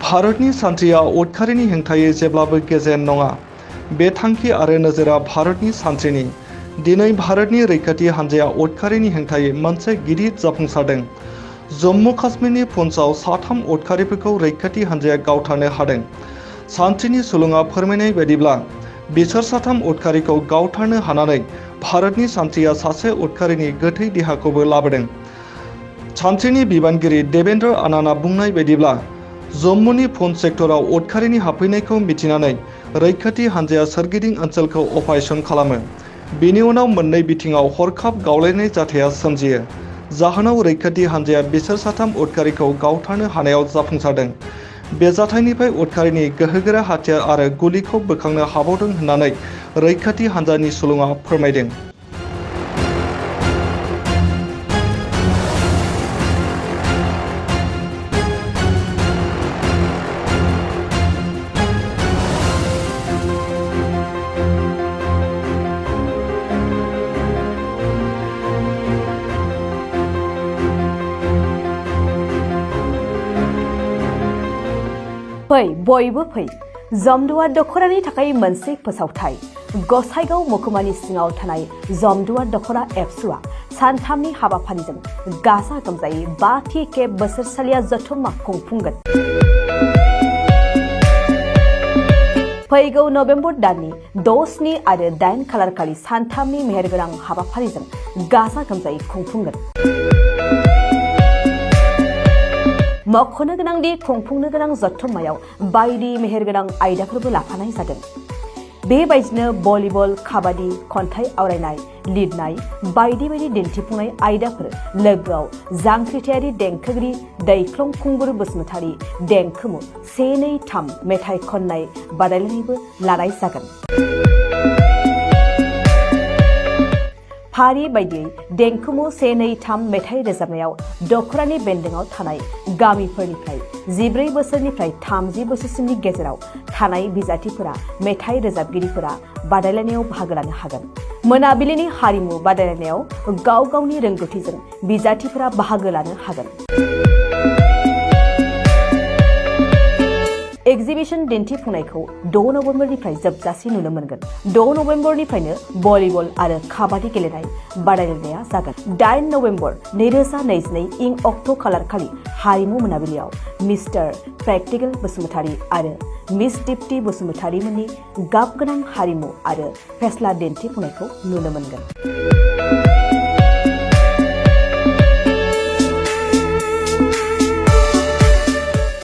भारतनि सान्थ्रिया उदखारिनि हेंथायै जेब्लाबो गेजेन नङा। बे थांखि आरो नोजोरा भारतनि सान्थ्रिनि। दिनै भारतनि रैखाथि हान्जाया उदखारिनि हेंथायै मोनसे गिदिर जाफुंसारदों। जम्मु काश्मीरनि पुन्चआव साथाम उदखारिफोरखौ रैखाथि हान्जाया गावथारनो हादों। सान्थ्रिनि सुलुङा फोरमायनाय बायदिब्ला बिसोर साथाम उदखारिखौ गावथारनो हानानै भारतनि सान्थ्रिया सासे उदखारिनि गोथै देहाखौबो लाबोदों। सान्थ्रिनि बिबानगिरि देवेंद्र आनंदआ बुंनाय बायदिब्ला जम्मुनि पुन्च सेक्टराव उदखारिनि हाबफैनायखौ मिथिनानै रैखाथि हान्जाया सोरगिदिं ओनसोलखौ अपारेसन खालामो। बेनि उनाव मोननै बिथिङाव हरखाब गावलायनाय जाथाया सोमजियो। जाहोनाव रैखाथि हान्जाया बिसोर साथाम उदखारिखौ गावथारनो हानायाव जाफुंसारदों। बे जाथायनिफ्राय उदखारिनि गोहोगोरा हाथियार आरो गुलिखौ बोखांनो हाबावदों होननानै रैखाथि हान्जानि सुलुङा फोरमायदों। फै बयबो फै जमदुवार दख'रानि थाखाय मोनसे फोसावथाय। गसाइगाव महकुमानि सिङाव थानाय जमदुवार दख'रा एबसुआ सानथामनि हाबाफारिजों गाजा गोमजायै 5थि खेब बोसोरसालिया जथुम्मा खुंफुंगोन। फैगौ नबेम्बर दाननि 6, 7 आरो 8 खालारखालि सानथामनि मेहेरगोनां हाबाफारिजों गाजा गोमजायै खुंफुंगोन। मख'नो गोनांदि खुंफुंनो गोनां जथुम्मायाव बायदि मेहेरगोनां आयदाफोरबो लाफानाय जादों। बेबायदिनो भलिबल, काबादि, खन्थाइ आवरायनाय, लिरनाय बायदि बायदि दिन्थिफुंनाय आयदाफोर लोगोआव जांख्रिथायारि देंखोगिरि दैख्लं खुंगुर बसुमतारी देंखोमु 1, 2, 3 मेथाइ खननाय बादायलायनायबो लानाय जागोन। फारि बायदियै देंखोमु 1, 2, 3 मेथाइ रोजाबनायाव दख'रानि बेन्दोंआव थानाय गामिफोरनिफ्राय 14 बोसोरनिफ्राय 30 बोसोरसिमनि गेजेराव थानाय बिजाथिफोरा मेथाइ रोजाबगिरिफोरा बादायलायनायाव बाहागो लानो हागोन। मोनाबिलिनि हारिमु बादायलायनायाव गाव गावनि रोंगौथिजों बिजाथिफोरा बाहागो लानो हागोन। एक्जिबिशन दिन्थिफुंनायखौ 6 नबेम्बरनिफ्राय जोबजासिम नुनो मोनगोन। 6 नबेम्बरनिफ्रायनो भलिबल आरो काबादि गेलेनाय बादायलायनाया जागोन। 8 नबेम्बर 2022 इं अक्ट' खालारखालि हारिमु मोनाबिलियाव मिस्टार प्रेक्टिकेल बसुमतारी आरो मिस दीप्ति बसुमतारी मोननि गाबगोनां हारिमु आरो फेस्ला दिन्थिफुंनायखौ नुनो मोनगोन।